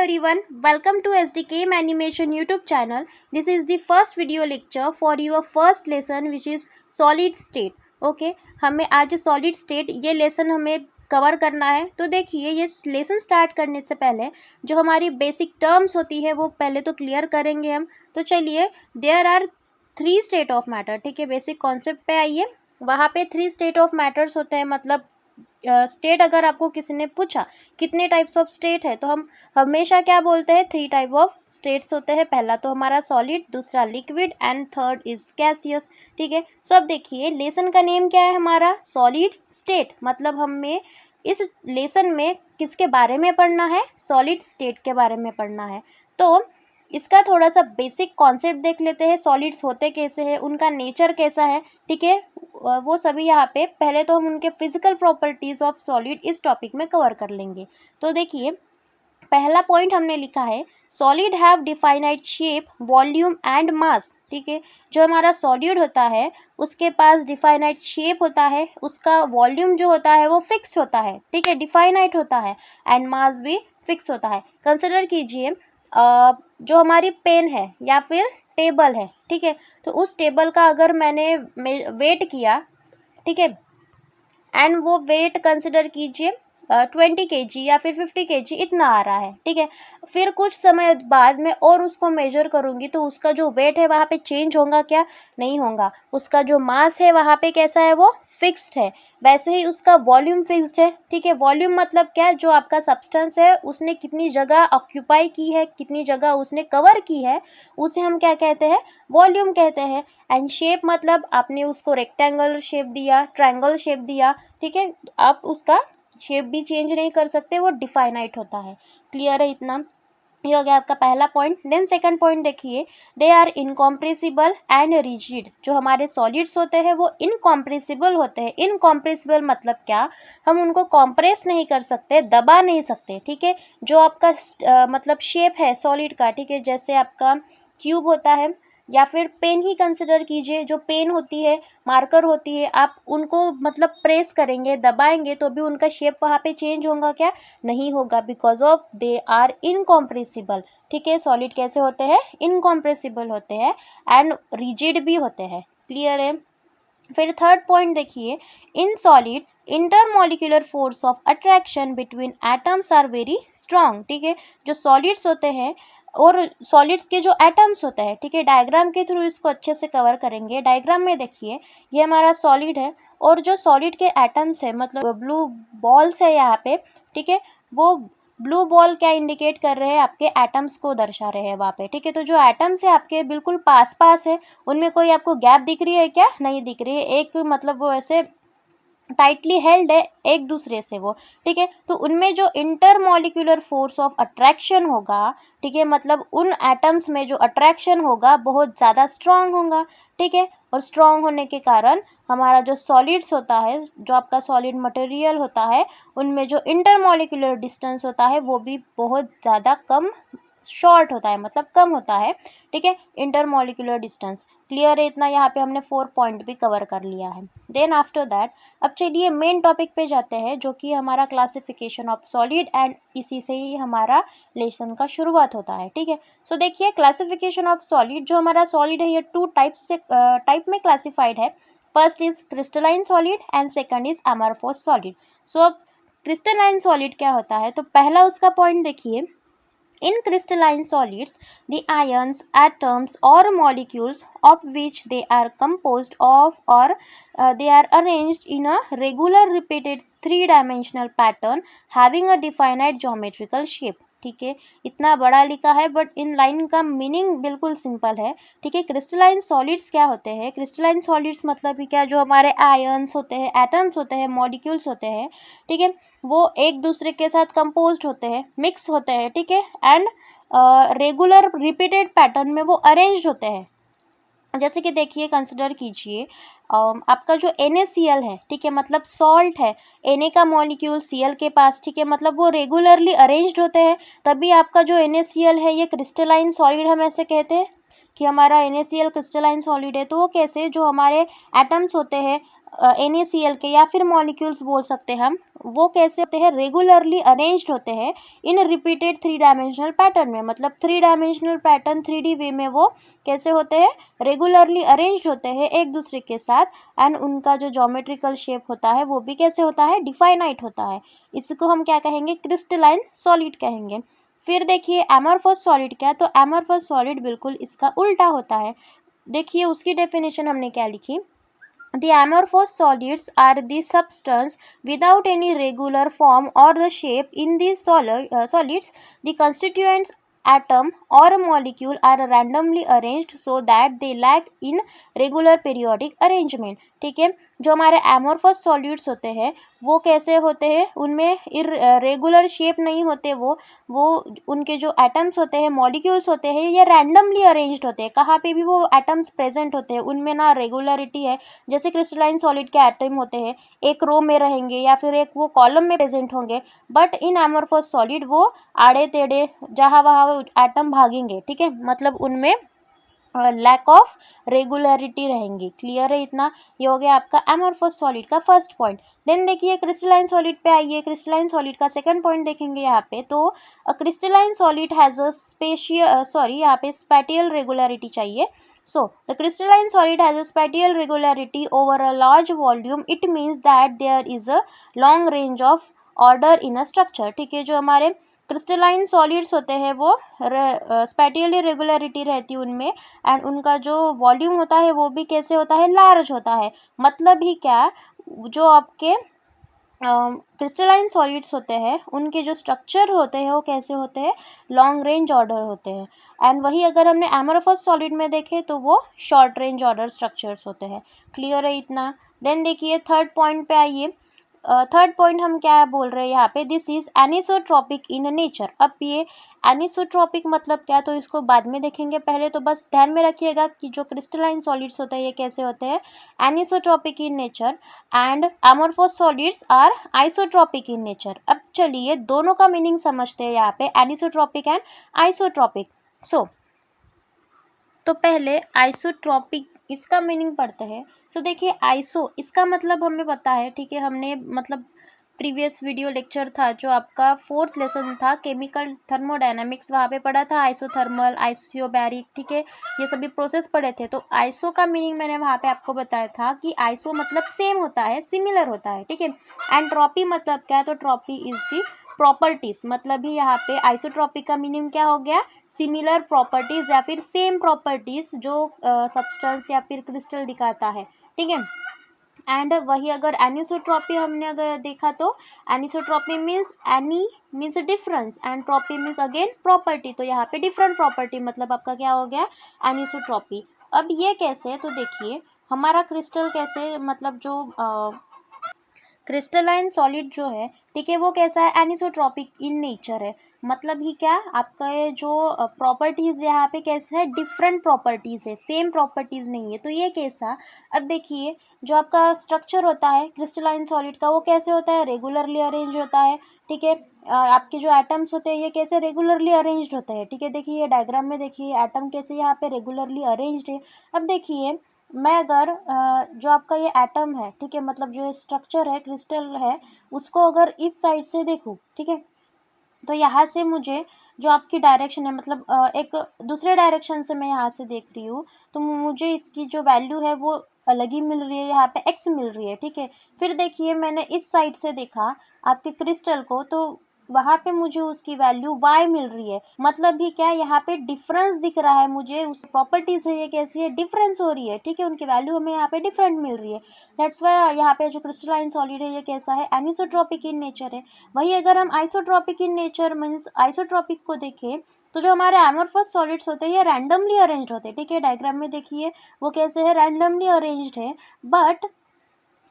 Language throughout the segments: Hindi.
everyone, welcome to SDKM Animation YouTube channel. This is the first video lecture for your first lesson which is solid state. Okay, हमें आज solid state ये lesson हमें कवर करना है. तो देखिए ये लेसन स्टार्ट करने से पहले जो हमारी बेसिक टर्म्स होती है वो पहले तो क्लियर करेंगे हम. तो चलिए, there are 3 state of matter. ठीक है, बेसिक कॉन्सेप्ट पे आइए. वहाँ पे 3 स्टेट ऑफ मैटर्स होते हैं. मतलब स्टेट अगर आपको किसी ने पूछा कितने टाइप्स ऑफ स्टेट है तो हम हमेशा क्या बोलते हैं, 3 टाइप ऑफ स्टेट्स होते हैं. पहला तो हमारा सॉलिड, दूसरा liquid and third is gaseous. ठीक है, सो अब देखिए लेसन का नेम क्या है हमारा, सॉलिड स्टेट. मतलब हमें इस लेसन में किसके बारे में पढ़ना है, सॉलिड स्टेट के बारे में पढ़ना है. तो इसका थोड़ा सा बेसिक कॉन्सेप्ट देख लेते हैं. सॉलिड्स होते कैसे हैं, उनका नेचर कैसा है. ठीक है, वो सभी यहाँ पे पहले तो हम उनके फिजिकल प्रॉपर्टीज ऑफ सॉलिड इस टॉपिक में कवर कर लेंगे. तो देखिए पहला पॉइंट हमने लिखा है, solid have definite shape, volume and mass. ठीक है, जो हमारा सॉलिड होता है उसके पास डिफाइनाइट शेप होता है, उसका वॉल्यूम जो होता है वो फिक्स होता है. ठीक है, डिफाइनाइट होता है एंड मास भी फिक्स होता है. कंसिडर कीजिए जो हमारी पेन है या फिर टेबल है. ठीक है, तो उस टेबल का अगर मैंने वेट किया, ठीक है, एंड वो वेट कंसिडर कीजिए 20 kg या फिर 50 kg इतना आ रहा है. ठीक है, फिर कुछ समय बाद में और उसको मेजर करूँगी तो उसका जो वेट है वहाँ पे चेंज होगा क्या, नहीं होगा. उसका जो मास है वहाँ पे कैसा है, वो फिक्स्ड है. वैसे ही उसका वॉल्यूम फिक्स्ड है. ठीक है, वॉल्यूम मतलब क्या, जो आपका सब्सटेंस है उसने कितनी जगह ऑक्यूपाई की है, कितनी जगह उसने कवर की है, उसे हम क्या कहते हैं, वॉल्यूम कहते हैं. एंड शेप मतलब आपने उसको रेक्टेंगल शेप दिया, ट्रायंगल शेप दिया. ठीक है, आप उसका शेप भी चेंज नहीं कर सकते, वो डिफाइनाइट होता है. क्लियर है इतना, ये हो गया आपका पहला पॉइंट. देन सेकंड पॉइंट देखिए, they are incompressible and rigid. जो हमारे सॉलिड्स होते हैं वो इनकॉम्प्रेसिबल होते हैं. इनकॉम्प्रेसिबल मतलब क्या, हम उनको कॉम्प्रेस नहीं कर सकते, दबा नहीं सकते. ठीक है, जो आपका मतलब शेप है सॉलिड का, ठीक है, जैसे आपका क्यूब होता है या फिर पेन ही कंसिडर कीजिए. जो पेन होती है, मार्कर होती है, आप उनको मतलब प्रेस करेंगे, दबाएंगे तो भी उनका शेप वहाँ पे चेंज होगा क्या, नहीं होगा, because of they are incompressible. ठीक है, सॉलिड कैसे होते हैं, इनकॉम्प्रेसिबल होते हैं एंड रिजिड भी होते हैं. क्लियर है. फिर थर्ड पॉइंट देखिए, in solid intermolecular force of attraction between atoms are very strong. ठीक है, जो सॉलिड्स होते हैं और सॉलिड्स के जो एटम्स होते हैं, ठीक है, डायग्राम के थ्रू इसको अच्छे से कवर करेंगे. डायग्राम में देखिए ये हमारा सॉलिड है और जो सॉलिड के एटम्स है मतलब ब्लू बॉल्स है यहाँ पे. ठीक है, वो ब्लू बॉल क्या इंडिकेट कर रहे हैं, आपके एटम्स को दर्शा रहे हैं वहाँ पे. ठीक है, तो जो एटम्स है आपके बिल्कुल पास पास है, उनमें कोई आपको गैप दिख रही है क्या, नहीं दिख रही है. एक मतलब वो ऐसे टाइटली हेल्ड है एक दूसरे से वो. ठीक है, तो उनमें जो इंटरमॉलिक्यूलर फोर्स ऑफ अट्रैक्शन होगा, ठीक है, मतलब उन एटम्स में जो अट्रैक्शन होगा बहुत ज़्यादा स्ट्रांग होगा. ठीक है, और स्ट्रांग होने के कारण हमारा जो सॉलिड्स होता है, जो आपका सॉलिड मटेरियल होता है, उनमें जो इंटरमॉलिक्यूलर डिस्टेंस होता है वो भी बहुत ज़्यादा कम, शॉर्ट होता है, मतलब कम होता है. ठीक है, इंटरमॉलिक्यूलर डिस्टेंस. क्लियर है इतना, यहाँ पे हमने 4 पॉइंट भी कवर कर लिया है. देन आफ्टर दैट अब चलिए मेन टॉपिक पे जाते हैं जो कि हमारा क्लासिफिकेशन ऑफ सॉलिड एंड इसी से ही हमारा लेसन का शुरुआत होता है. ठीक है, सो देखिए क्लासिफिकेशन ऑफ सॉलिड, जो हमारा सॉलिड है ये 2 टाइप में क्लासिफाइड है. First is crystalline solid and second is amorphous solid. So अब क्रिस्टलाइन सॉलिड क्या होता है, तो पहला उसका पॉइंट देखिए, in crystalline solids, the ions, atoms or molecules of which they are composed of or they are arranged in a regular repeated 3-dimensional pattern having a definite geometrical shape. ठीक है, इतना बड़ा लिखा है बट इन लाइन का मीनिंग बिल्कुल सिंपल है. ठीक है, क्रिस्टलाइन सॉलिड्स क्या होते हैं, क्रिस्टलाइन सॉलिड्स मतलब क्या, जो हमारे आयन्स होते हैं, एटम्स होते हैं, मॉलिक्यूल्स होते हैं, ठीक है, वो एक दूसरे के साथ कंपोज्ड होते हैं, मिक्स होते हैं. ठीक है, एंड रेगुलर रिपीटेड पैटर्न में वो अरेंज्ड होते हैं. जैसे कि देखिए कंसिडर कीजिए आपका जो NaCl है, ठीक है, मतलब सॉल्ट है, Na का मॉलिक्यूल Cl के पास, ठीक है, मतलब वो रेगुलरली अरेंज्ड होते हैं, तभी आपका जो NaCl है ये क्रिस्टलाइन सॉलिड हम ऐसे कहते हैं कि हमारा NaCl क्रिस्टलाइन सॉलिड है. तो वो कैसे, जो हमारे एटम्स होते हैं NaCl के या फिर मॉलिक्यूल्स बोल सकते हैं हम, वो कैसे होते हैं, रेगुलरली अरेंज्ड होते हैं इन रिपीटेड 3 डायमेंशनल पैटर्न में। मतलब 3 डायमेंशनल पैटर्न 3D वे में वो कैसे होते हैं, रेगुलरली अरेंज्ड होते हैं एक दूसरे के साथ। एंड उनका जो ज्योमेट्रिकल शेप होता है वो भी कैसे होता है, डिफाइनाइट होता है। इसको हम क्या कहेंगे, क्रिस्टलाइन सॉलिड कहेंगे। फिर देखिए एमॉर्फस सॉलिड क्या है, तो एमॉर्फस सॉलिड बिल्कुल इसका उल्टा होता है। देखिए उसकी डेफिनेशन हमने क्या लिखी, the amorphous solids are the substance without any regular form or the shape. In these solids, the constituents atom or molecule are randomly arranged so that they lack in regular periodic arrangement। ठीक है, जो हमारे amorphous solids होते हैं वो कैसे होते हैं, उनमें रेगुलर शेप नहीं होते, वो उनके जो एटम्स होते हैं, मॉलिक्यूल्स होते हैं, ये रैंडमली अरेंज्ड होते हैं। कहाँ पे भी वो एटम्स प्रेजेंट होते हैं, उनमें ना रेगुलरिटी है। जैसे क्रिस्टलाइन सॉलिड के एटम होते हैं, एक रो में रहेंगे या फिर एक वो कॉलम में प्रेजेंट होंगे, बट इन एमॉर्फस सॉलिड वो आड़े टेढ़े जहाँ वहाँ एटम भागेंगे। ठीक है, मतलब उनमें लैक ऑफ रेगुलरिटी रहेंगी। क्लियर है इतना, ये हो गया आपका एमॉर्फस सॉलिड का फर्स्ट पॉइंट। देन देखिए क्रिस्टलाइन सॉलिड पे आइए, क्रिस्टलाइन सॉलिड का सेकंड पॉइंट देखेंगे यहाँ पे। तो क्रिस्टलाइन सॉलिड हैज़ अ यहाँ पे स्पैटियल रेगुलरिटी चाहिए। So, the crystalline solid has a spatial regularity over a large volume. It means that there is a long range of order in a structure। ठीक है, जो हमारे क्रिस्टलाइन सॉलिड्स होते हैं वो स्पैटियल रेगुलरिटी रहती है उनमें, एंड उनका जो वॉल्यूम होता है वो भी कैसे होता है, लार्ज होता है। मतलब ही क्या, जो आपके क्रिस्टलाइन सॉलिड्स होते हैं उनके जो स्ट्रक्चर होते हैं वो कैसे होते हैं, लॉन्ग रेंज ऑर्डर होते हैं। एंड वही अगर हमने एमॉर्फस सॉलिड में देखे तो वो शॉर्ट रेंज ऑर्डर स्ट्रक्चर्स होते हैं। क्लियर है इतना। देन देखिए थर्ड पॉइंट पे आइए। थर्ड पॉइंट हम क्या बोल रहे हैं यहाँ पे, this is anisotropic in nature. अब ये एनिसोट्रॉपिक मतलब क्या, तो इसको बाद में देखेंगे, पहले तो बस ध्यान में रखिएगा कि जो क्रिस्टलाइन सॉलिड्स होते हैं ये कैसे होते हैं, anisotropic in nature, and amorphous solids are isotropic in nature. अब चलिए दोनों का मीनिंग समझते हैं यहाँ पे, एनिसोट्रॉपिक एंड आइसोट्रॉपिक। सो तो पहले आइसोट्रॉपिक इसका मीनिंग पढ़ते हैं। सो देखिए आइसो इसका मतलब हमें पता है, ठीक है, हमने मतलब प्रीवियस वीडियो लेक्चर था जो आपका 4th लेसन था केमिकल थर्मोडायनामिक्स, वहाँ पे पढ़ा था आइसोथर्मल, आइसोबैरिक। ठीक है, ये सभी प्रोसेस पढ़े थे। तो आइसो का मीनिंग मैंने वहाँ पे आपको बताया था कि आइसो मतलब सेम होता है, सिमिलर होता है। ठीक है, एंड ट्रॉपी मतलब क्या है, तो ट्रॉपी इज दी प्रॉपर्टीज। मतलब ही यहाँ पे आइसोट्रॉपी का मीनिंग क्या हो गया, सिमिलर प्रॉपर्टीज या फिर सेम प्रॉपर्टीज जो सब्सटेंस या फिर क्रिस्टल दिखाता है। ठीक है, एंड वही अगर एनिसोट्रॉपी हमने अगर देखा तो anisotropy means any means difference and trophy means again property. तो यहाँ पे डिफरेंट प्रॉपर्टी मतलब आपका क्या हो गया, एनिसोट्रॉपी। अब ये कैसे है, तो देखिए हमारा क्रिस्टल कैसे, मतलब जो क्रिस्टलाइन सॉलिड जो है, ठीक है, वो कैसा है, एनिसोट्रॉपिक इन नेचर है। मतलब ही क्या, आपका ये जो प्रॉपर्टीज यहाँ पे कैसे है, डिफरेंट प्रॉपर्टीज है, सेम प्रॉपर्टीज नहीं है। तो ये कैसा, अब देखिए जो आपका स्ट्रक्चर होता है क्रिस्टलाइन सॉलिड का वो कैसे होता है, रेगुलरली अरेंज होता है। ठीक है, आपके जो एटम्स होते हैं ये कैसे रेगुलरली अरेंज्ड होते हैं। ठीक है, देखिए ये डायग्राम में देखिए एटम कैसे यहाँ पे रेगुलरली अरेंज्ड है। अब देखिए मैं अगर जो आपका ये एटम है, ठीक है, मतलब जो स्ट्रक्चर है क्रिस्टल है, उसको अगर इस साइड से देखूँ, ठीक है, तो यहाँ से मुझे जो आपकी डायरेक्शन है, मतलब एक दूसरे डायरेक्शन से मैं यहाँ से देख रही हूँ, तो मुझे इसकी जो वैल्यू है वो अलग ही मिल रही है, यहाँ पे x मिल रही है। ठीक है, फिर देखिए मैंने इस साइड से देखा आपके क्रिस्टल को, तो वहाँ पे मुझे उसकी वैल्यू y मिल रही है। मतलब भी क्या, यहाँ पे डिफरेंस दिख रहा है मुझे, उस प्रॉपर्टीज है ये कैसी है, डिफरेंस हो रही है। ठीक है, उनकी वैल्यू हमें यहाँ पे डिफरेंट मिल रही है। दैट्स वाई यहाँ पे जो क्रिस्टलाइन सॉलिड है ये कैसा है, एनिसोट्रॉपिक इन नेचर है। वही अगर हम isotropic in nature means isotropic को देखें, तो जो हमारे एमॉर्फस सॉलिड्स होते हैं ये रैंडमली अरेंज्ड होते हैं। ठीक है, डायग्राम में देखिए वो कैसे है, रैंडमली अरेंज्ड है। बट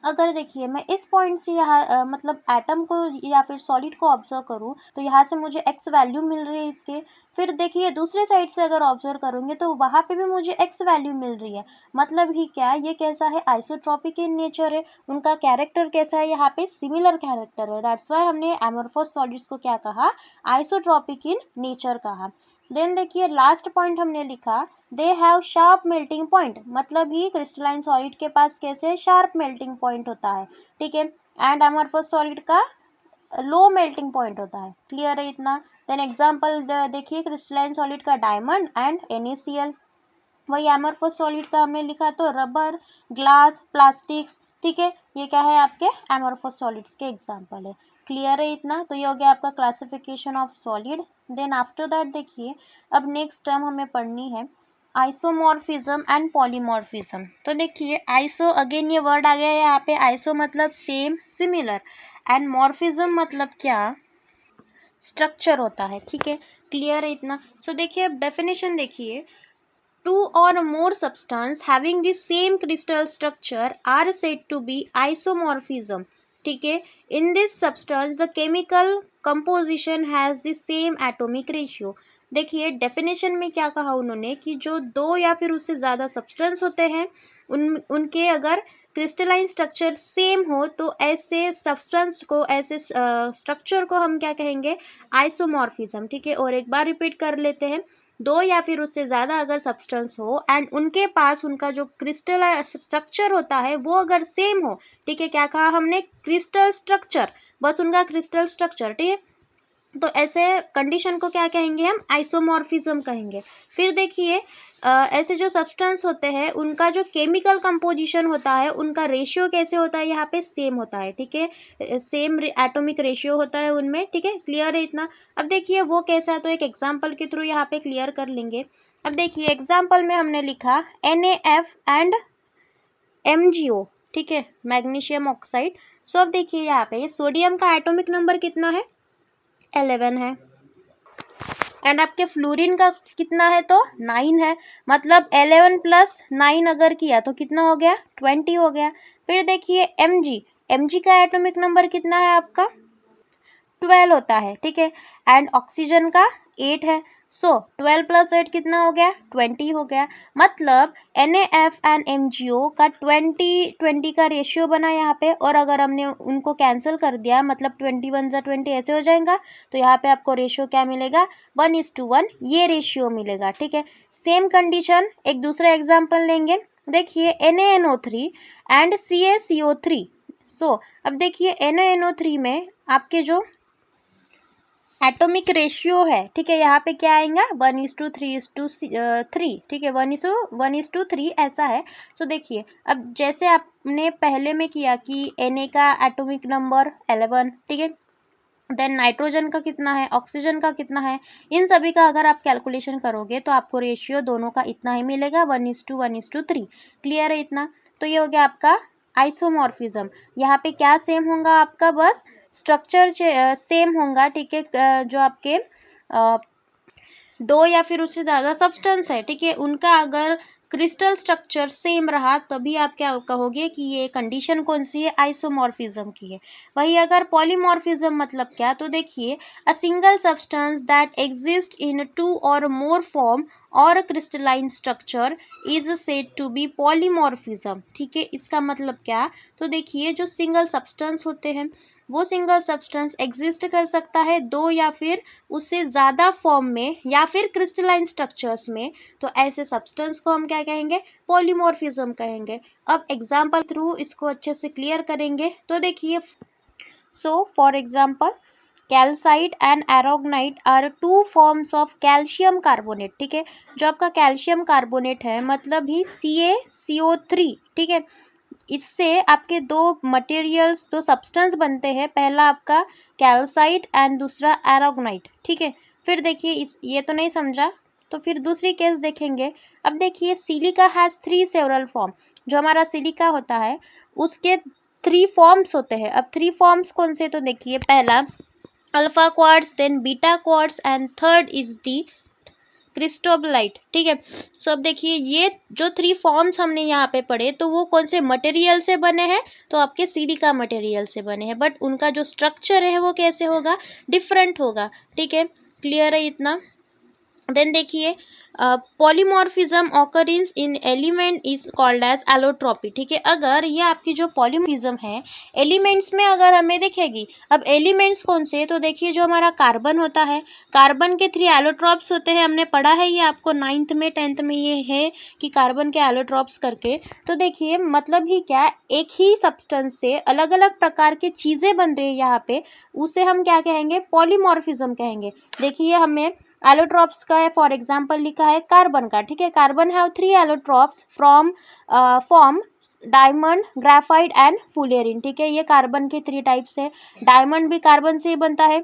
अगर देखिए मैं इस पॉइंट से यहाँ मतलब एटम को या फिर सॉलिड को ऑब्जर्व करूँ, तो यहाँ से मुझे x वैल्यू मिल रही है इसके। फिर देखिए दूसरे साइड से अगर ऑब्जर्व करूँगे तो वहाँ पे भी मुझे x वैल्यू मिल रही है। मतलब ही क्या, ये कैसा है, आइसोट्रॉपिक इन नेचर है। उनका कैरेक्टर कैसा है, यहाँ पे सिमिलर कैरेक्टर है। दैट्स वाई हमने एमॉर्फस सॉलिड्स को क्या कहा, आइसोट्रॉपिक इन नेचर कहा। देन देखिए लास्ट पॉइंट हमने लिखा they have sharp melting point, मतलब ही क्रिस्टलाइन सॉलिड के पास कैसे शार्प मेल्टिंग पॉइंट होता है, ठीक है। एंड अमॉर्फस सॉलिड का लो मेल्टिंग पॉइंट होता है। क्लियर है इतना। देन एग्जांपल देखिए क्रिस्टलाइन सॉलिड का डायमंड एंड NaCl। वही एमरफस सॉलिड का हमने लिखा तो रबर, ग्लास, प्लास्टिक्स, ठीक है। ये क्या है आपके एमरफस सॉलिड्स के एग्जांपल है। क्लियर है इतना। तो ये हो गया आपका classification of solid. Then after that देखिए अब नेक्स्ट टर्म हमें पढ़नी है आइसोमॉर्फिज्म एंड पॉलीमॉर्फिज्म। तो देखिए आइसो, अगेन ये वर्ड आ गया है यहाँ पे। आइसो मतलब सेम, सिमिलर, एंड मॉर्फिज्म मतलब क्या, स्ट्रक्चर होता है, ठीक है। क्लियर है इतना। सो देखिए अब डेफिनेशन देखिए, two or more substance having the same crystal structure are said to be isomorphism, ठीक है। in this substance the chemical composition has the same atomic ratio। देखिए डेफिनेशन में क्या कहा उन्होंने कि जो दो या फिर उससे ज़्यादा सब्सटेंस होते हैं उनके अगर क्रिस्टलाइन स्ट्रक्चर सेम हो तो ऐसे सब्सटेंस को, ऐसे स्ट्रक्चर को हम क्या कहेंगे, आइसोमॉर्फिज्म, ठीक है। और एक बार रिपीट कर लेते हैं, दो या फिर उससे ज़्यादा अगर सब्सटेंस हो एंड उनके पास उनका जो क्रिस्टल स्ट्रक्चर होता है वो अगर सेम हो, ठीक है। क्या कहा हमने, क्रिस्टल स्ट्रक्चर, बस उनका क्रिस्टल स्ट्रक्चर, ठीक है। तो ऐसे कंडीशन को क्या कहेंगे हम, आइसोमॉर्फिज्म कहेंगे। फिर देखिए ऐसे जो सब्सटेंस होते हैं उनका जो केमिकल कंपोजिशन होता है, उनका रेशियो कैसे होता है, यहाँ पे सेम होता है, ठीक है। सेम एटॉमिक रेशियो होता है उनमें, ठीक है। क्लियर है इतना। अब देखिए वो कैसा है, तो एक एग्जांपल के थ्रू यहाँ पे क्लियर कर लेंगे। अब देखिए एग्जांपल में हमने लिखा NaF एंड MgO, ठीक है, मैग्नीशियम ऑक्साइड। सो अब देखिए यहाँ पे सोडियम का एटॉमिक नंबर कितना है, 11 है। एंड आपके फ्लोरीन का कितना है, तो 9 है। मतलब 11 + 9 अगर किया तो कितना हो गया, 20 हो गया। फिर देखिए Mg का एटॉमिक नंबर कितना है आपका, 12 होता है, ठीक है। एंड ऑक्सीजन का 8 है। सो 12 + 8 कितना हो गया, 20 हो गया। मतलब NaF एंड MgO का 20 का रेशियो बना यहाँ पे। और अगर हमने उनको कैंसिल कर दिया, मतलब 21 × 20 ऐसे हो जाएगा, तो यहाँ पे आपको रेशियो क्या मिलेगा, 1:1 ये रेशियो मिलेगा, ठीक है। सेम कंडीशन एक दूसरा एग्जाम्पल लेंगे। देखिए NaNO3 एंड CaCO3। सो अब देखिए NaNO3 में आपके जो एटॉमिक रेशियो है, ठीक है, यहाँ पे क्या आएगा, 1:3:3, ठीक है, 1:3 ऐसा है। सो देखिए अब जैसे आपने पहले में किया कि Na का एटॉमिक नंबर 11, ठीक है। देन नाइट्रोजन का कितना है, ऑक्सीजन का कितना है, इन सभी का अगर आप कैलकुलेशन करोगे तो आपको रेशियो दोनों का इतना ही मिलेगा, 1:1:3। क्लियर है इतना। तो ये हो गया आपका आइसोमॉर्फिज्म। यहाँ पे क्या सेम होगा आपका, बस स्ट्रक्चर सेम होगा, ठीक है। जो आपके दो या फिर उससे ज़्यादा सब्सटेंस है, ठीक है, उनका अगर क्रिस्टल स्ट्रक्चर सेम रहा तभी आप क्या कहोगे कि ये कंडीशन कौन सी है, आइसोमॉर्फिज्म की है। वही अगर पॉलीमॉर्फिज्म मतलब क्या, तो देखिए a single substance that exist in 2 or more form or crystalline structure is said to be polymorphism, ठीक है। इसका मतलब क्या, तो देखिए जो सिंगल सब्सटेंस होते हैं वो सिंगल सब्सटेंस एग्जिस्ट कर सकता है दो या फिर उससे ज़्यादा फॉर्म में या फिर क्रिस्टलाइन स्ट्रक्चर्स में, तो ऐसे सब्सटेंस को हम क्या कहेंगे, पॉलीमॉर्फिज्म कहेंगे। अब एग्जाम्पल थ्रू इसको अच्छे से क्लियर करेंगे। तो देखिए so for example calcite and aragonite are 2 forms of calcium carbonate, ठीक है। जो आपका कैल्शियम कार्बोनेट है मतलब ही CaCO3, ठीक है। इससे आपके दो मटेरियल्स, दो सब्सटेंस बनते हैं, पहला आपका कैल्साइट एंड दूसरा एरोगनाइट, ठीक है। फिर देखिए ये तो नहीं समझा, तो फिर दूसरी केस देखेंगे। अब देखिए सिलिका हैज़ 3 सेवरल फॉर्म। जो हमारा सिलिका होता है उसके 3 फॉर्म्स होते हैं। अब 3 फॉर्म्स कौन से, तो देखिए पहला alpha quartz, then beta quartz and third is the cristobalite, ठीक है। सो अब देखिए ये जो 3 फॉर्म्स हमने यहाँ पे पढ़े तो वो कौन से मटेरियल से बने हैं, तो आपके सिलिका मटेरियल से बने हैं, बट उनका जो स्ट्रक्चर है वो कैसे होगा, डिफरेंट होगा, ठीक है। क्लियर है इतना। देन देखिए polymorphism occurrence in element is called as allotropy. ठीक है, अगर ये आपकी जो पॉलीमॉर्फिज्म है एलिमेंट्स में अगर हमें दिखेगी, अब एलिमेंट्स कौन से, तो देखिए जो हमारा कार्बन होता है, कार्बन के 3 एलोट्रॉप्स होते हैं, हमने पढ़ा है ये आपको 9th में 10th में ये है कि कार्बन के एलोट्रॉप्स करके। तो देखिए मतलब ही क्या, एक ही सब्सटेंस से अलग अलग प्रकार की चीज़ें बन रही है यहाँ पे, उसे हम क्या कहेंगे, पॉलीमॉर्फिज्म कहेंगे। देखिए हमें एलोट्रॉप्स का है, फॉर एग्जाम्पल लिखा है कार्बन का। ठीक है, carbon have 3 allotropes from form diamond, graphite and fullerene. ठीक है, ये कार्बन के 3 टाइप्स है। डायमंड भी कार्बन से ही बनता है,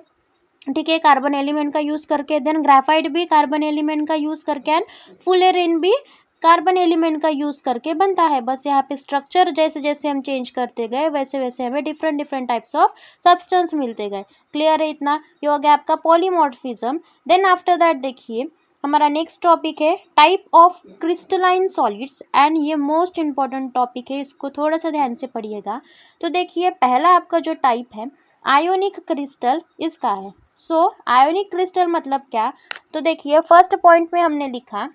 ठीक है, कार्बन एलिमेंट का यूज करके। देन ग्रेफाइट भी कार्बन एलिमेंट का यूज करके, एंड फुलेरिन भी कार्बन एलिमेंट का यूज करके बनता है। बस यहाँ पे स्ट्रक्चर जैसे जैसे हम चेंज करते गए वैसे वैसे हमें different different types of substance मिलते गए। क्लियर है इतना, ये हो गया आपका पॉलीमॉर्फिज्म। देन आफ्टर दैट देखिए हमारा नेक्स्ट टॉपिक है type of crystalline solids, and ये मोस्ट इंपॉर्टेंट टॉपिक है, इसको थोड़ा सा ध्यान से पढ़िएगा। तो देखिए पहला आपका जो टाइप है आयोनिक क्रिस्टल, इसका है। सो आयोनिक क्रिस्टल मतलब क्या, तो देखिए फर्स्ट पॉइंट में हमने लिखा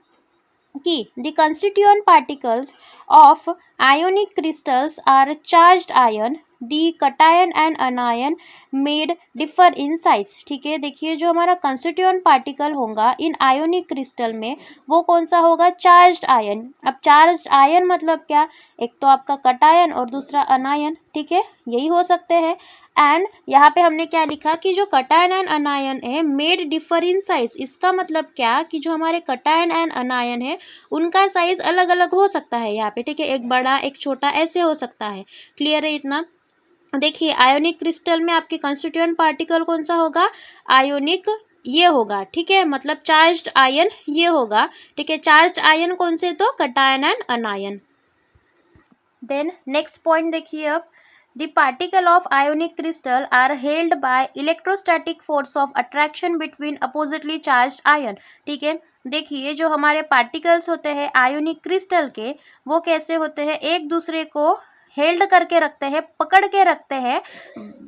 कि the constituent particles of ionic crystals are charged ion, the cation and anion made differ in size। ठीक है, देखिए जो हमारा कंस्टिट्यूएंट पार्टिकल होगा इन आयोनिक क्रिस्टल में वो कौन सा होगा, चार्ज्ड आयन। अब चार्ज्ड आयन मतलब क्या, एक तो आपका कटायन और दूसरा अनायन। ठीक है, यही हो सकते हैं। एंड यहाँ पे हमने क्या लिखा कि जो कटायन एंड अनायन है मेड डिफर इन साइज, इसका मतलब क्या कि जो हमारे कटायन एंड अनायन है उनका साइज अलग अलग हो सकता है यहाँ पे। ठीक है, एक बड़ा एक छोटा ऐसे हो सकता है। क्लियर है इतना। देखिए आयोनिक क्रिस्टल में आपके कंस्टिट्यूएंट पार्टिकल कौन सा होगा, आयोनिक ये होगा। ठीक है, मतलब चार्ज्ड आयन ये होगा। ठीक है, चार्ज्ड आयन कौन से, तो cation and anion. Then next point देखिए अब, the particle of ionic crystal are held by electrostatic force of attraction between oppositely charged ion। ठीक है, देखिए जो हमारे पार्टिकल्स होते हैं आयोनिक क्रिस्टल के, वो कैसे होते हैं, एक दूसरे को हेल्ड करके रखते हैं, पकड़ के रखते हैं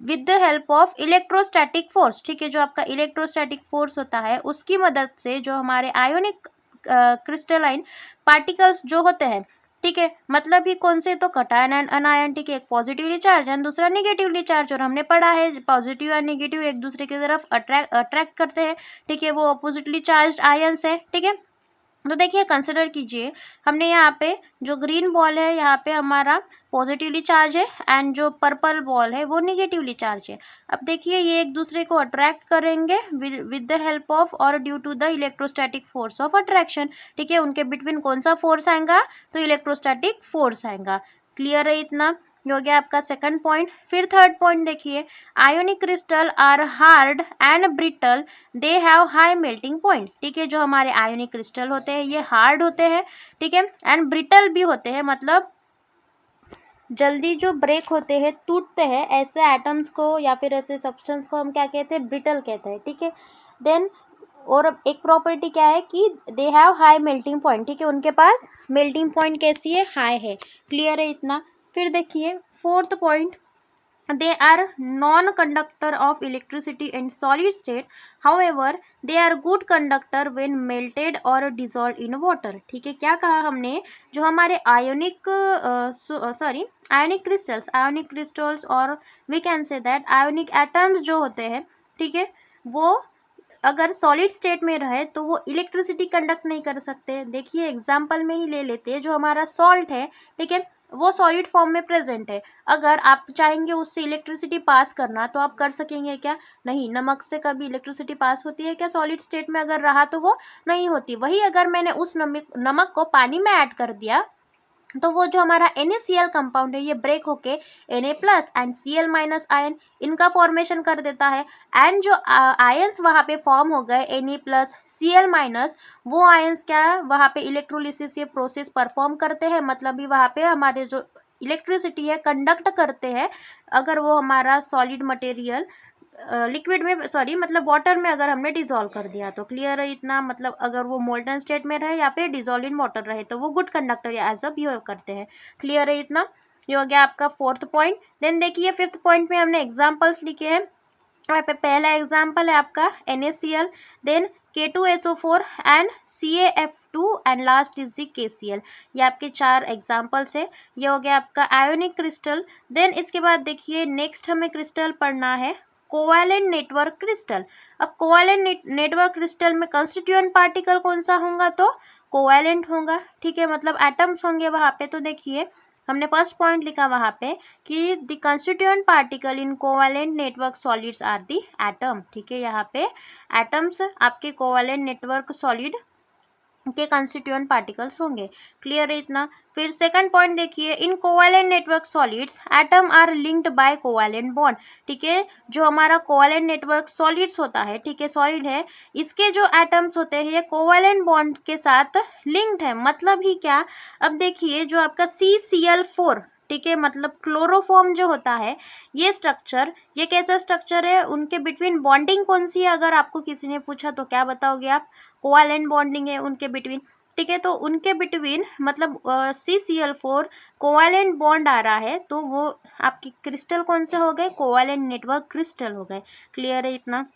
with the help of electrostatic force. ठीक है, जो आपका इलेक्ट्रोस्टैटिक फोर्स होता है उसकी मदद से जो हमारे आयोनिक क्रिस्टलाइन पार्टिकल्स जो होते हैं, ठीक है, मतलब ही कौन से, तो कटायन एंड अनायन। ठीक है, एक पॉजिटिवली चार्ज एंड दूसरा नेगेटिवली चार्ज, और हमने पढ़ा है पॉजिटिव और नेगेटिव एक दूसरे की तरफ अट्रैक्ट करते हैं। ठीक है, वो अपोजिटली चार्ज आयंस है। ठीक है, तो देखिए कंसिडर कीजिए हमने यहाँ पे जो ग्रीन बॉल है यहाँ पे हमारा पॉजिटिवली चार्ज है, एंड जो पर्पल बॉल है वो नेगेटिवली चार्ज है। अब देखिए ये एक दूसरे को अट्रैक्ट करेंगे with the help of or due to the electrostatic force of attraction. ठीक है, उनके बिटवीन कौन सा फोर्स आएगा, तो इलेक्ट्रोस्टैटिक फोर्स आएगा। क्लियर है इतना, ये हो गया आपका सेकंड पॉइंट। फिर थर्ड पॉइंट देखिए, ionic crystal are hard and brittle, they have high melting point. ठीक है, जो हमारे आयोनिक क्रिस्टल होते हैं ये हार्ड होते हैं, ठीक है, एंड ब्रिटल भी होते हैं, मतलब जल्दी जो ब्रेक होते हैं, टूटते हैं, ऐसे एटम्स को या फिर ऐसे सब्सटेंस को हम क्या कहते हैं, ब्रिटल कहते हैं। ठीक है, देन और एक प्रॉपर्टी क्या है कि दे हैव हाई मेल्टिंग पॉइंट। ठीक है, उनके पास मेल्टिंग पॉइंट कैसी है, हाई है। क्लियर है इतना। फिर देखिए fourth point, they are non-conductor of electricity in solid state, however they are good conductor when melted or dissolved in water। ठीक है, क्या कहा हमने, जो हमारे आयोनिक आयोनिक क्रिस्टल्स और we can say that ionic atoms जो होते हैं, ठीक है, वो अगर सॉलिड स्टेट में रहे तो वो इलेक्ट्रिसिटी कंडक्ट नहीं कर सकते। देखिए एग्जाम्पल में ही ले लेते हैं, जो हमारा सॉल्ट है, ठीक है, वो सॉलिड फॉर्म में प्रेजेंट है, अगर आप चाहेंगे उससे इलेक्ट्रिसिटी पास करना तो आप कर सकेंगे क्या, नहीं। नमक से कभी इलेक्ट्रिसिटी पास होती है क्या, सॉलिड स्टेट में अगर रहा तो वो नहीं होती। वही अगर मैंने उस नमक को पानी में ऐड कर दिया तो वो जो हमारा NaCl कंपाउंड है ये ब्रेक होके Na plus and Cl minus ion इनका फॉर्मेशन कर देता है, एंड जो आयंस वहाँ पे फॉर्म हो गए Na प्लस Cl माइनस, वो आयंस क्या है वहाँ पे इलेक्ट्रोलिसिस ये प्रोसेस परफॉर्म करते हैं, मतलब भी वहाँ पे हमारे जो इलेक्ट्रिसिटी है कंडक्ट करते हैं, अगर वो हमारा सॉलिड मटेरियल लिक्विड में मतलब वाटर में अगर हमने डिजोल्व कर दिया तो। क्लियर है इतना, मतलब अगर वो मोल्टन स्टेट में रहे या फिर डिजोल्व इन वाटर रहे तो वो गुड कंडक्टर या एज अ बिहेव करते हैं। क्लियर है इतना, ये हो गया आपका फोर्थ पॉइंट। देन देखिए फिफ्थ पॉइंट में हमने एग्जाम्पल्स लिखे हैं। यहाँ पे पहला एग्जाम्पल है आपका NaCl, then K2SO4 and CaF2 and last is the KCl। ये आपके 4 एग्जाम्पल्स है। ये हो गया आपका आयोनिक क्रिस्टल। देन इसके बाद देखिए नेक्स्ट हमें क्रिस्टल पढ़ना है कोवैलेंट नेटवर्क क्रिस्टल। अब कोवैलेंट नेटवर्क क्रिस्टल में कंस्टिट्यूएंट पार्टिकल कौन सा होगा, तो कोवैलेंट होगा, ठीक है, मतलब एटम्स होंगे वहाँ पे। तो देखिए हमने फर्स्ट पॉइंट लिखा वहाँ पे कि the constituent particle in covalent network solids are the atom, ठीक है, यहाँ पे एटम्स आपके कोवैलेंट नेटवर्क सॉलिड के कंस्टिट्यूएंट पार्टिकल्स होंगे। क्लियर है इतना। फिर सेकंड पॉइंट देखिए in covalent network solids atom are linked by covalent bond, ठीक है, जो हमारा कोवैलेंट नेटवर्क सॉलिड्स होता है, ठीक है, सॉलिड है, इसके जो एटम्स होते हैं ये कोवैलेंट बॉन्ड के साथ लिंक्ड है। मतलब ही क्या, अब देखिए जो आपका CCl4, ठीक है, मतलब क्लोरोफॉर्म जो होता है ये स्ट्रक्चर, ये कैसा स्ट्रक्चर है, उनके बिटवीन बॉन्डिंग कौन सी है, अगर आपको किसी ने पूछा तो क्या बताओगे आप, कोवैलेंट बॉन्डिंग है उनके बिटवीन, ठीक है। तो उनके बिटवीन मतलब CCl4 कोवैलेंट बॉन्ड आ रहा है, तो वो आपके क्रिस्टल कौन से हो गए, कोवैलेंट नेटवर्क क्रिस्टल हो गए। क्लियर है इतना।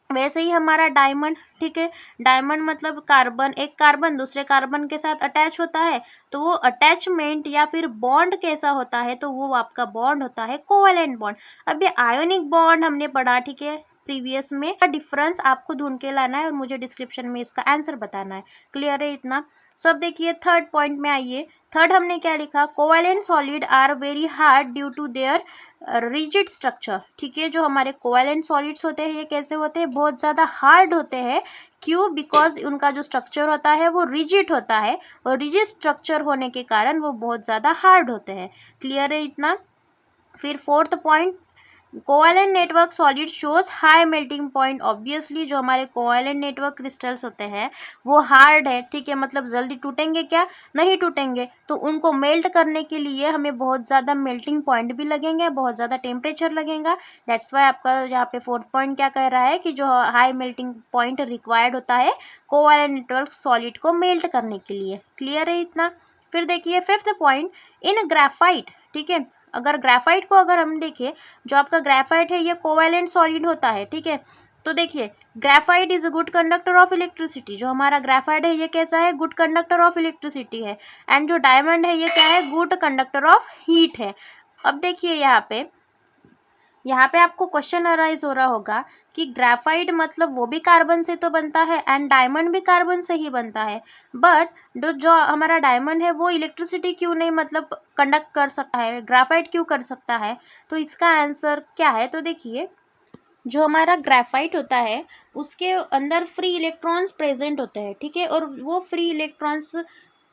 वैसे ही हमारा डायमंड, ठीक है, डायमंड मतलब कार्बन, एक कार्बन दूसरे कार्बन के साथ अटैच होता है, तो वो अटैचमेंट या फिर बॉन्ड कैसा होता है, तो वो आपका बॉन्ड होता है कोवैलेंट बॉन्ड। अब ये आयोनिक बॉन्ड हमने पढ़ा, ठीक है, प्रीवियस में, का डिफरेंस आपको ढूंढ के लाना है और मुझे डिस्क्रिप्शन में इसका आंसर बताना है। क्लियर है इतना। सब देखिए थर्ड पॉइंट में आइए। थर्ड हमने क्या लिखा, covalent solid are very hard due to their rigid structure, ठीक है, जो हमारे कोवैलेंट सॉलिड्स होते हैं ये कैसे होते हैं, बहुत ज़्यादा हार्ड होते हैं। क्यों, बिकॉज उनका जो स्ट्रक्चर होता है वो रिजिड होता है, और रिजिड स्ट्रक्चर होने के कारण वो बहुत ज़्यादा हार्ड होते हैं। क्लियर है इतना। फिर fourth point, covalent network solid shows high melting point. Obviously जो हमारे कोवैलेंट नेटवर्क क्रिस्टल्स होते हैं वो हार्ड है, ठीक है, मतलब जल्दी टूटेंगे क्या, नहीं टूटेंगे, तो उनको मेल्ट करने के लिए हमें बहुत ज़्यादा मेल्टिंग पॉइंट भी लगेंगे, बहुत ज़्यादा टेम्परेचर लगेगा। दैट्स वाई आपका यहाँ पे फोर्थ पॉइंट क्या कह रहा है कि जो हाई मेल्टिंग पॉइंट रिक्वायर्ड होता है कोवैलेंट नेटवर्क सॉलिड को मेल्ट करने के लिए। क्लियर है इतना। फिर देखिए फिफ्थ पॉइंट, इन ग्राफाइट, ठीक है, अगर ग्राफाइट को अगर हम देखें, जो आपका ग्राफाइट है ये कोवैलेंट सॉलिड होता है, ठीक है, तो देखिए graphite is a good conductor of electricity. जो हमारा ग्राफाइट है ये कैसा है, गुड कंडक्टर ऑफ इलेक्ट्रिसिटी है। एंड जो डायमंड है ये क्या है, गुड कंडक्टर ऑफ हीट है। अब देखिए यहाँ पे आपको क्वेश्चन अराइज हो रहा होगा कि ग्राफाइट मतलब वो भी कार्बन से तो बनता है एंड डायमंड भी कार्बन से ही बनता है, बट जो हमारा डायमंड है वो इलेक्ट्रिसिटी क्यों नहीं मतलब कंडक्ट कर सकता है, ग्राफाइट क्यों कर सकता है, तो इसका आंसर क्या है, तो देखिए जो हमारा ग्राफाइट होता है उसके अंदर फ्री इलेक्ट्रॉन्स प्रेजेंट होते हैं, ठीक है, और वो फ्री इलेक्ट्रॉन्स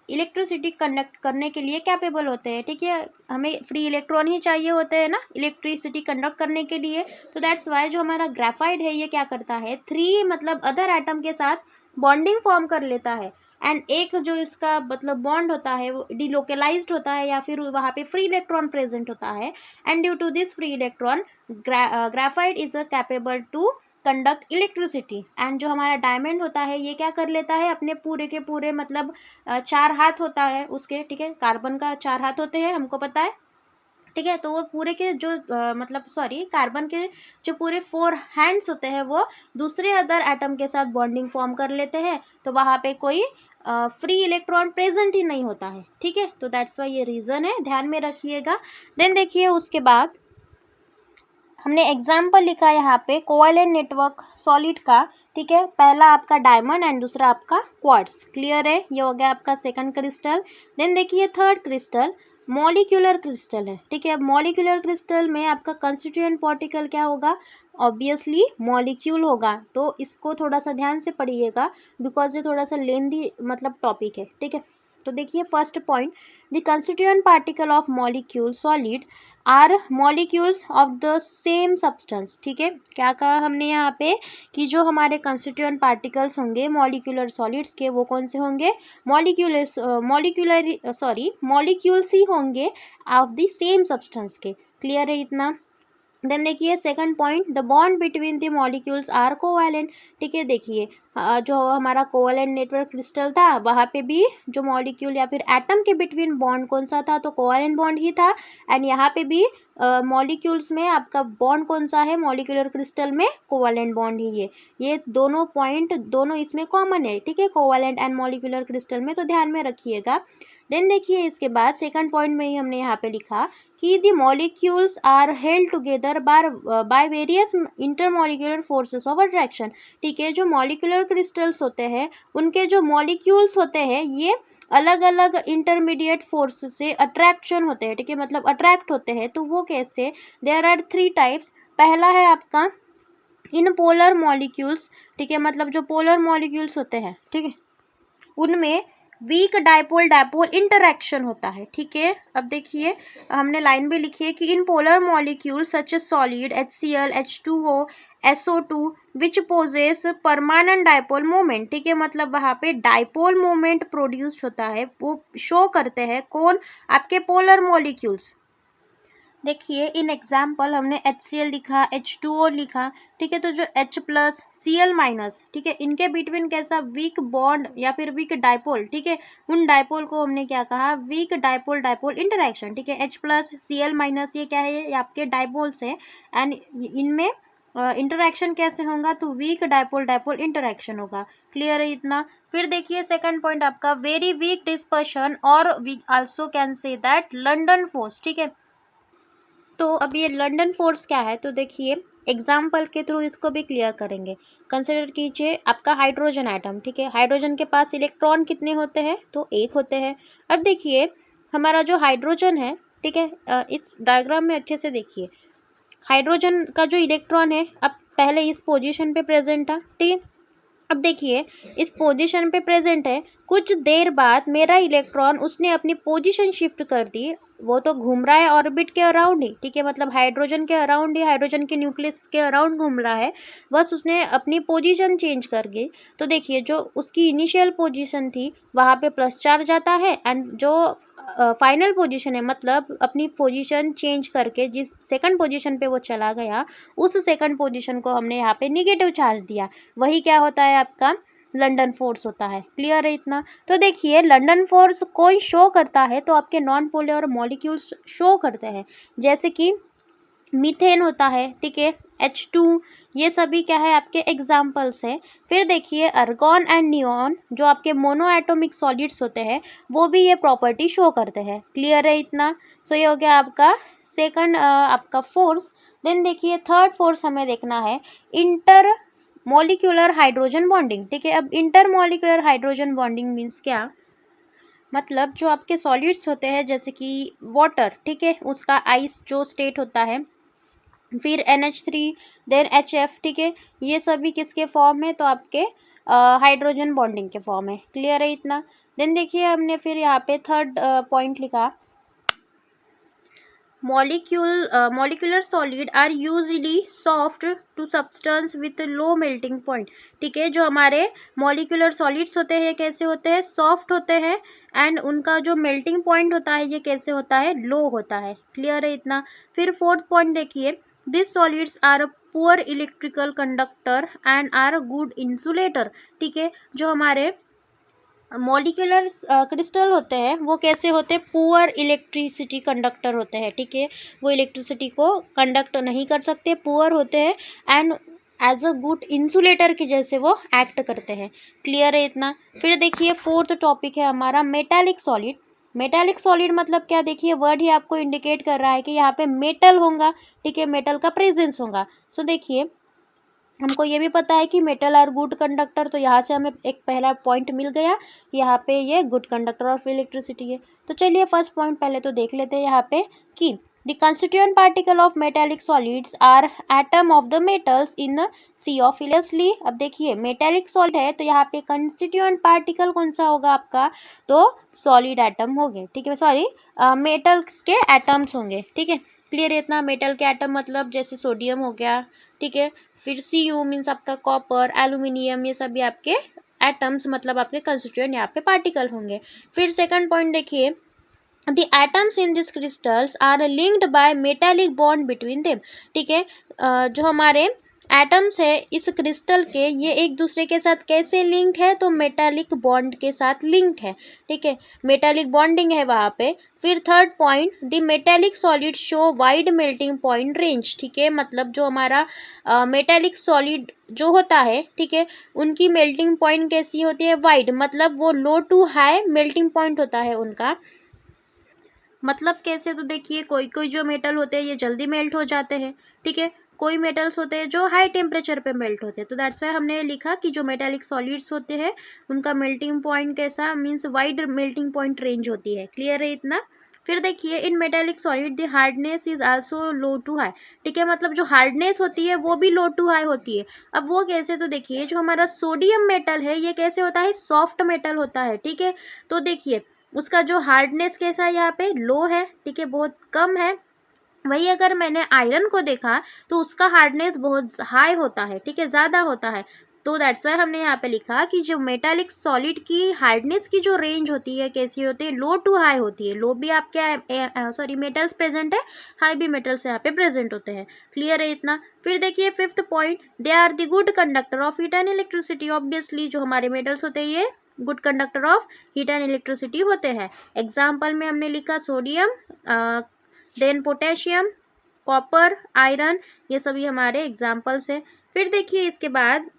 इलेक्ट्रिसिटी कंडक्ट करने के लिए कैपेबल होते हैं, ठीक है, हमें फ्री इलेक्ट्रॉन ही चाहिए होते हैं ना इलेक्ट्रिसिटी कंडक्ट करने के लिए। तो दैट्स वाई जो हमारा ग्राफाइट है ये क्या करता है, थ्री मतलब अदर एटम के साथ बॉन्डिंग फॉर्म कर लेता है, एंड एक जो इसका मतलब बॉन्ड होता है वो डिलोकलाइज्ड होता है या फिर वहाँ पे फ्री इलेक्ट्रॉन प्रेजेंट होता है, and due to this free electron graphite is a capable to conduct electricity. And जो हमारा डायमंड होता है ये क्या कर लेता है, अपने पूरे के पूरे मतलब 4 हाथ होता है उसके, ठीक है, कार्बन का 4 हाथ होते हैं हमको पता है, ठीक है, तो वो पूरे के जो मतलब सॉरी कार्बन के जो पूरे 4 हैंड्स होते हैं वो दूसरे अदर एटम के साथ बॉन्डिंग फॉर्म कर लेते हैं, तो वहाँ पे कोई फ्री इलेक्ट्रॉन प्रेजेंट ही नहीं होता है, ठीक है, तो दैट्स वाई ये रीज़न है, ध्यान में रखिएगा। देन देखिए उसके बाद हमने एग्जाम्पल लिखा यहाँ पे कोवैलेंट नेटवर्क सॉलिड का, ठीक है, पहला आपका डायमंड एंड दूसरा आपका क्वार्ट्ज। क्लियर है, ये हो गया आपका सेकंड क्रिस्टल। देन देखिए थर्ड क्रिस्टल मॉलिक्यूलर क्रिस्टल है, ठीक है, अब मॉलिक्यूलर क्रिस्टल में आपका कंस्टिट्यूएंट पार्टिकल क्या होगा, ऑब्वियसली मॉलिक्यूल होगा, तो इसको थोड़ा सा ध्यान से पढ़िएगा बिकॉज ये थोड़ा सा लेंदी मतलब टॉपिक है, ठीक है। तो देखिए first point, the constituent particle of molecule solid are molecules of the same substance, ठीक है, क्या कहा हमने यहाँ पे कि जो हमारे कंस्टिट्यूएंट पार्टिकल्स होंगे मॉलिक्यूलर सॉलिड्स के वो कौन से होंगे, मॉलिक्यूल्स ही होंगे ऑफ द सेम सब्सटेंस के। क्लियर है इतना। देन देखिए second point, the bond between the molecules are covalent. ठीक है, देखिए जो हमारा कोवैलेंट नेटवर्क क्रिस्टल था वहाँ पे भी जो मॉलिक्यूल या फिर एटम के बिटवीन बॉन्ड कौन सा था, तो कोवैलेंट बॉन्ड ही था। एंड यहाँ पे भी मॉलिक्यूल्स में आपका बॉन्ड कौन सा है, मॉलिक्यूलर क्रिस्टल में कोवैलेंट बॉन्ड ही है। ये दोनों पॉइंट दोनों इसमें कॉमन है, ठीक है, कोवैलेंट एंड मॉलिक्यूलर क्रिस्टल में, तो ध्यान में रखिएगा। देन देखिए इसके बाद सेकंड पॉइंट में ही हमने यहाँ पे लिखा कि the molecules are held together by various intermolecular forces of attraction. ठीक है, जो मॉलिक्यूलर क्रिस्टल्स होते हैं उनके जो मॉलिक्यूल्स होते हैं ये अलग अलग इंटरमीडिएट फोर्स से अट्रैक्शन होते हैं। ठीक है, मतलब अट्रैक्ट होते हैं, तो वो कैसे, देयर आर 3 टाइप्स। पहला है आपका इन पोलर मॉलिक्यूल्स। ठीक है, मतलब जो पोलर मॉलिक्यूल्स होते हैं, ठीक है, उनमें वीक डाइपोल डाइपोल इंटरेक्शन होता है। ठीक है, अब देखिए हमने लाइन भी लिखी है कि in polar molecule such a solid HCl, H2O, SO2 which possess permanent dipole moment. ठीक है, मतलब वहाँ पे डाइपोल मोमेंट प्रोड्यूस्ड होता है, वो शो करते हैं कौन, आपके पोलर मॉलिक्यूल्स। देखिए इन एग्जाम्पल हमने HCl लिखा, H2O लिखा। ठीक है, तो जो H प्लस Cl माइनस, ठीक है, इनके बिटवीन कैसा वीक बॉन्ड या फिर वीक डाइपोल। ठीक है, उन डाइपोल को हमने क्या कहा, वीक डाइपोल डाइपोल इंटरेक्शन। ठीक है, H प्लस Cl माइनस ये क्या है, ये आपके डाइपोल्स है। एंड इनमें इंटरेक्शन कैसे होगा, तो वीक डाइपोल डाइपोल इंटरेक्शन होगा। क्लियर है इतना। फिर देखिए सेकंड पॉइंट आपका वेरी वीक डिस्पर्शन, और we also can say that London force. ठीक है, तो अब ये लंदन फोर्स क्या है, तो देखिए एग्जाम्पल के थ्रू इसको भी क्लियर करेंगे। कंसिडर कीजिए आपका हाइड्रोजन एटम। ठीक है, हाइड्रोजन के पास इलेक्ट्रॉन कितने होते हैं, तो 1 होते हैं। अब देखिए हमारा जो हाइड्रोजन है, ठीक है, इस डायग्राम में अच्छे से देखिए, हाइड्रोजन का जो इलेक्ट्रॉन है अब पहले इस पोजीशन पे प्रेजेंट था। ठीक है, अब देखिए इस पोजीशन पे प्रेजेंट है, कुछ देर बाद मेरा इलेक्ट्रॉन उसने अपनी पोजीशन शिफ्ट कर दी, वो तो घूम रहा है ऑर्बिट के अराउंड ही। ठीक है, मतलब हाइड्रोजन के अराउंड ही, हाइड्रोजन के न्यूक्लियस के अराउंड घूम रहा है, बस उसने अपनी पोजीशन चेंज कर दी। तो देखिए जो उसकी इनिशियल पोजीशन थी वहाँ पे प्लस चार्ज आता है, एंड जो फाइनल पोजीशन है, मतलब अपनी पोजीशन चेंज करके जिस सेकंड पोजीशन पे वो चला गया, उस सेकंड पोजीशन को हमने यहाँ पे निगेटिव चार्ज दिया। वही क्या होता है, आपका लंदन फोर्स होता है। क्लियर है इतना। तो देखिए लंदन फोर्स कोई शो करता है तो आपके नॉन पोलर मॉलिक्यूल्स शो करते हैं, जैसे कि मीथेन होता है। ठीक है, H2, ये सभी क्या है, आपके एग्जाम्पल्स हैं। फिर देखिए अर्गॉन एंड नियॉन जो आपके मोनो एटॉमिक सॉलिड्स होते हैं वो भी ये प्रॉपर्टी शो करते हैं। क्लियर है इतना। सो ये हो गया आपका सेकंड आपका फोर्स। देन देखिए थर्ड फोर्स हमें देखना है इंटर मॉलिक्यूलर हाइड्रोजन बॉन्डिंग। ठीक है, अब inter molecular hydrogen bonding means क्या, मतलब जो आपके सॉलिड्स होते हैं जैसे कि वाटर, ठीक है, उसका आइस जो स्टेट होता है, फिर NH3, देन HF। ठीक है, ये सभी किसके फॉर्म है, तो आपके हाइड्रोजन बॉन्डिंग के फॉर्म है। क्लियर है इतना। देन देखिए हमने फिर यहाँ पे थर्ड पॉइंट लिखा, molecular solid are usually soft to substance with low melting point। ठीक है, जो हमारे molecular solids होते हैं कैसे होते हैं, सॉफ्ट होते हैं, एंड उनका जो मेल्टिंग पॉइंट होता है ये कैसे होता है, लो होता है। क्लियर है इतना। फिर फोर्थ पॉइंट देखिए, this solids are poor electrical conductor and are good insulator. ठीक है, जो हमारे मॉलिक्यूलर क्रिस्टल होते हैं वो कैसे होते हैं, पुअर इलेक्ट्रिसिटी कंडक्टर होते हैं। ठीक है, वो इलेक्ट्रिसिटी को कंडक्ट नहीं कर सकते, पुअर होते हैं, and as a good insulator के जैसे वो एक्ट करते हैं। क्लियर है इतना। फिर देखिए फोर्थ टॉपिक है हमारा मेटालिक सॉलिड। मेटालिक सॉलिड मतलब क्या, देखिए वर्ड ही आपको इंडिकेट कर रहा है कि यहाँ पे मेटल होगा। ठीक है, मेटल का प्रेजेंस होगा। सो देखिए हमको ये भी पता है कि मेटल आर गुड कंडक्टर, तो यहाँ से हमें एक पहला पॉइंट मिल गया, यहाँ पे ये गुड कंडक्टर ऑफ इलेक्ट्रिसिटी है। तो चलिए फर्स्ट पॉइंट पहले तो देख लेते हैं यहाँ पे कि the constituent particle of metallic solids are atom of the metals in sea of इलेसली। अब देखिए मेटेलिक सॉलिड है तो यहाँ पे कंस्टिट्यूएंट पार्टिकल कौन सा होगा आपका, तो सॉलिड एटम होंगे। ठीक है, सॉरी मेटल्स के एटम्स होंगे। ठीक है, क्लियर है इतना। मेटल के एटम मतलब जैसे सोडियम हो गया, ठीक है, फिर Cu मीन्स आपका कॉपर, एल्यूमिनियम, ये सभी आपके एटम्स मतलब आपके कंस्टिट्यूएंट यहाँ पे पार्टिकल होंगे। फिर सेकंड पॉइंट देखिए the atoms in this crystals are linked by metallic bond between them. ठीक है, जो हमारे एटम्स है इस क्रिस्टल के, ये एक दूसरे के साथ कैसे लिंक है, तो मेटालिक बॉन्ड के साथ लिंक है। ठीक है, मेटालिक बॉन्डिंग है वहाँ पे। फिर third point, the metallic solid show wide melting point range. ठीक है, मतलब जो हमारा मेटालिक सॉलिड जो होता है, ठीक है, उनकी मेल्टिंग पॉइंट कैसी होती है, वाइड, मतलब वो लो टू हाई मेल्टिंग पॉइंट होता है उनका। मतलब कैसे, तो देखिए कोई कोई जो मेटल होते हैं ये जल्दी मेल्ट हो जाते हैं। ठीक है, कोई मेटल्स होते हैं जो हाई टेम्परेचर पे मेल्ट होते हैं, तो दैट्स वाई हमने लिखा कि जो मेटालिक सॉलिड्स होते हैं उनका मेल्टिंग पॉइंट कैसा, means wide melting point range होती है। क्लियर है इतना। फिर देखिए in metallic solid the hardness is also low to high. ठीक है, मतलब जो हार्डनेस होती है वो भी लो टू हाई होती है। अब वो कैसे, तो देखिए जो हमारा सोडियम मेटल है ये कैसे होता है, सॉफ्ट मेटल होता है। ठीक है, तो देखिए उसका जो हार्डनेस कैसा है, यहाँ पे लो है। ठीक है, बहुत कम है। वही अगर मैंने आयरन को देखा तो उसका हार्डनेस बहुत हाई होता है। ठीक है, ज़्यादा होता है। तो दैट्स वाई हमने यहाँ पे लिखा कि जो मेटालिक सॉलिड की हार्डनेस की जो रेंज होती है कैसी होती है, लो टू हाई होती है। लो भी आपके सॉरी मेटल्स प्रेजेंट है, हाई भी मेटल्स यहाँ पे प्रेजेंट होते हैं। क्लियर है इतना। फिर देखिए fifth point, they are the good conductor of heat and electricity. Obviously जो हमारे मेटल्स होते हैं ये good conductor of heat and electricity होते हैं। एग्जाम्पल में हमने लिखा sodium, then potassium, copper, iron, ये सभी हमारे एग्जाम्पल्स हैं। फिर देखिए इसके बाद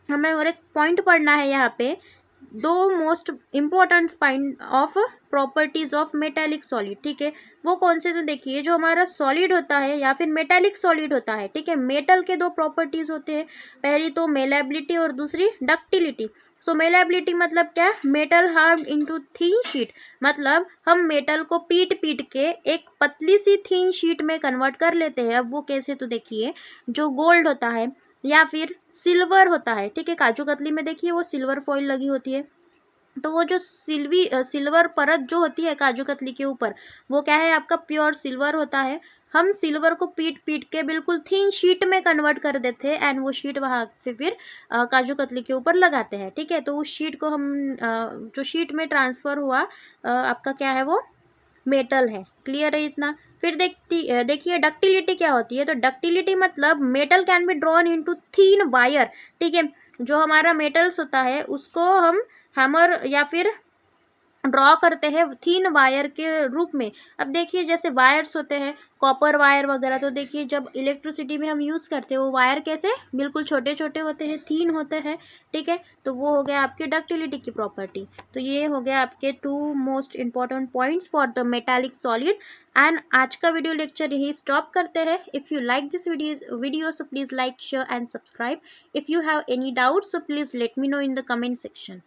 हमें और एक पॉइंट पढ़ना है यहाँ पे, दो most important point of properties of metallic solid. ठीक है, वो कौन से, तो देखिए जो हमारा सॉलिड होता है या फिर मेटालिक सॉलिड होता है, ठीक है, मेटल के दो प्रॉपर्टीज होते हैं। पहली तो मेलेबिलिटी और दूसरी डक्टिलिटी। सो मेलेबिलिटी मतलब क्या, मेटल हार्ड इनटू थीन शीट, मतलब हम मेटल को पीट पीट के एक पतली सी थीन शीट में कन्वर्ट कर लेते हैं। अब वो कैसे, तो देखिए जो गोल्ड होता है या फिर सिल्वर होता है, ठीक है, काजू कतली में देखिए वो सिल्वर फॉइल लगी होती है, तो वो जो सिल्वर परत जो होती है काजू कतली के ऊपर, वो क्या है, आपका प्योर सिल्वर होता है। हम सिल्वर को पीट पीट के बिल्कुल थीन शीट में कन्वर्ट कर देते हैं एंड वो शीट वहाँ पे फिर काजू कतली के ऊपर लगाते हैं। ठीक है, तो उस शीट को हम जो शीट में ट्रांसफ़र हुआ आपका क्या है, वो मेटल है। क्लियर है इतना। फिर देखिए डक्टिलिटी क्या होती है, तो डक्टिलिटी मतलब metal can be drawn into thin wire. ठीक है, जो हमारा मेटल्स होता है उसको हम हैमर या फिर ड्रॉ करते हैं थीन वायर के रूप में। अब देखिए जैसे वायर्स होते हैं कॉपर वायर वगैरह, तो देखिए जब इलेक्ट्रिसिटी में हम यूज़ करते हैं वो वायर कैसे बिल्कुल छोटे छोटे होते हैं, थीन होते हैं। ठीक है, तो वो हो गया आपकी डक्टिलिटी की प्रॉपर्टी। तो ये हो गया आपके two most important points for the metallic solid. And आज का वीडियो लेक्चर यही स्टॉप करते हैं। If you like this video so please like share and subscribe. If you have any doubt so please let me know in the comment section.